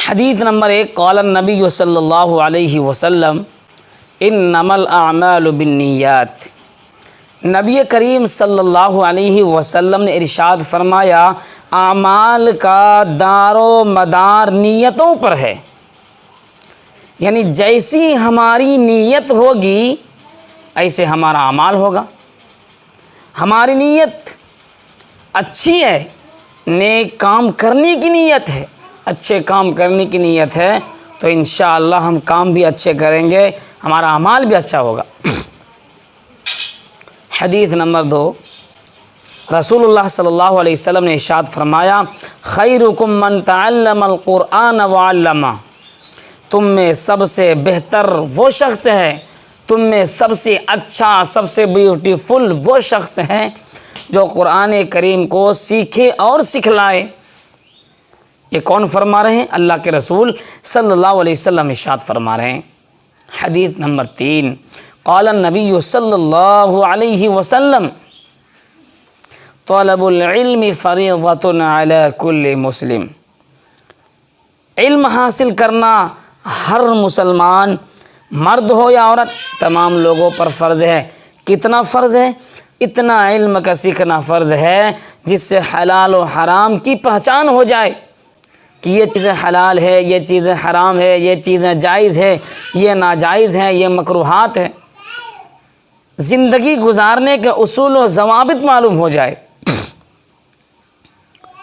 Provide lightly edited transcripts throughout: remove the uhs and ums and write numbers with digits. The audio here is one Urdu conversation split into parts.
حدیث نمبر 1، قال النبی صلی اللہ علیہ وسلم انما الاعمال بالنیات۔ نبی کریم صلی اللہ علیہ وسلم نے ارشاد فرمایا، اعمال کا دار و مدار نیتوں پر ہے، یعنی جیسی ہماری نیت ہوگی ایسے ہمارا اعمال ہوگا۔ ہماری نیت اچھی ہے، نیک کام کرنے کی نیت ہے، اچھے کام کرنے کی نیت ہے تو انشاءاللہ ہم کام بھی اچھے کریں گے، ہمارا اعمال بھی اچھا ہوگا۔ حدیث نمبر 2، رسول اللہ صلی اللہ علیہ وسلم نے ارشاد فرمایا، خیرکم من تعلم القرآن وعلمہ۔ تم میں سب سے بہتر وہ شخص ہے، تم میں سب سے اچھا، سب سے بیوٹیفل وہ شخص ہے جو قرآن کریم کو سیکھے اور سکھلائے۔ یہ کون فرما رہے ہیں؟ اللہ کے رسول صلی اللہ علیہ وسلم ارشاد فرما رہے ہیں۔ حدیث نمبر 3، قال النبی صلی اللہ علیہ وسلم طلب العلم فریضۃ علی کل مسلم۔ علم حاصل کرنا ہر مسلمان، مرد ہو یا عورت، تمام لوگوں پر فرض ہے۔ کتنا فرض ہے؟ اتنا علم کا سیکھنا فرض ہے جس سے حلال و حرام کی پہچان ہو جائے کہ یہ چیزیں حلال ہے، یہ چیزیں حرام ہے، یہ چیزیں جائز ہے، یہ ناجائز ہیں، یہ مکروہات ہے۔ زندگی گزارنے کے اصول و ضوابط معلوم ہو جائے۔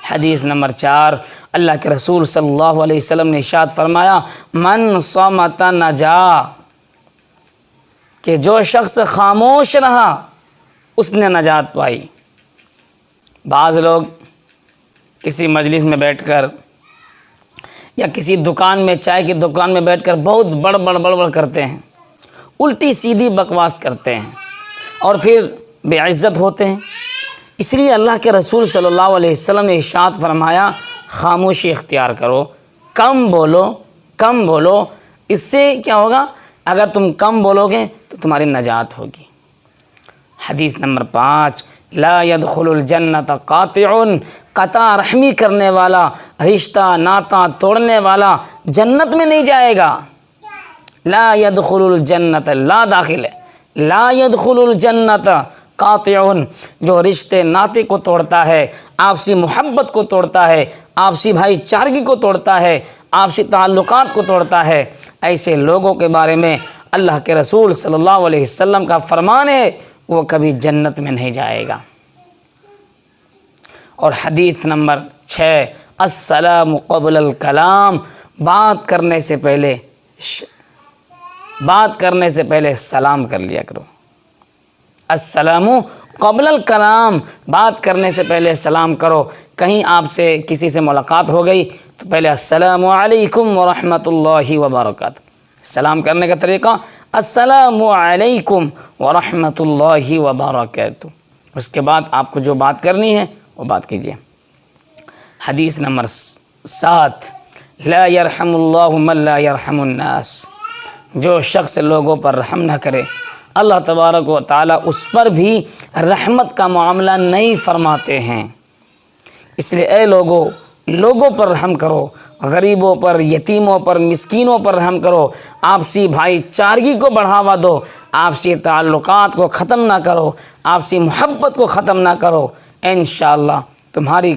حدیث نمبر 4، اللہ کے رسول صلی اللہ علیہ وسلم نے ارشاد فرمایا، من صمت نجا، کہ جو شخص خاموش رہا اس نے نجات پائی۔ بعض لوگ کسی مجلس میں بیٹھ کر یا کسی دکان میں، چائے کی دکان میں بیٹھ کر بہت بڑبڑ کرتے ہیں، الٹی سیدھی بکواس کرتے ہیں اور پھر بے عزت ہوتے ہیں۔ اس لیے اللہ کے رسول صلی اللہ علیہ وسلم نے ارشاد فرمایا، خاموشی اختیار کرو، کم بولو۔ اس سے کیا ہوگا؟ اگر تم کم بولو گے تو تمہاری نجات ہوگی۔ حدیث نمبر 5، لا يدخل الجنت قاطع، قطع رحمی کرنے والا، رشتہ ناتا توڑنے والا جنت میں نہیں جائے گا۔ لا يدخل الجنت، لا داخل ہے، لا يدخل الجنت قاطع، جو رشتے ناتے کو توڑتا ہے، آپسی محبت کو توڑتا ہے، آپسی بھائی چارگی کو توڑتا ہے، آپسی تعلقات کو توڑتا ہے، ایسے لوگوں کے بارے میں اللہ کے رسول صلی اللہ علیہ وسلم کا فرمان ہے، وہ کبھی جنت میں نہیں جائے گا۔ اور حدیث نمبر 6، السلام قبل الکلام، بات کرنے سے پہلے سلام کر لیا کرو۔ السلام قبل الکلام، بات کرنے سے پہلے سلام کرو۔ کہیں آپ سے کسی سے ملاقات ہو گئی تو پہلے السلام علیکم ورحمۃ اللہ وبرکاتہ، سلام کرنے کا طریقہ السلام علیکم ورحمۃ اللہ وبرکاتہ۔ اس کے بعد آپ کو جو بات کرنی ہے وہ بات کیجیے۔ حدیث نمبر 7، لا يرحم اللہ من لا يرحم الناس، جو شخص لوگوں پر رحم نہ کرے اللہ تبارک و تعالیٰ اس پر بھی رحمت کا معاملہ نہیں فرماتے ہیں۔ اس لیے اے لوگوں پر رحم کرو، غریبوں پر، یتیموں پر، مسکینوں پر رحم کرو، آپسی بھائی چارگی کو بڑھاوا دو، آپسی تعلقات کو ختم نہ کرو، آپسی محبت کو ختم نہ کرو، انشاءاللہ تمہاری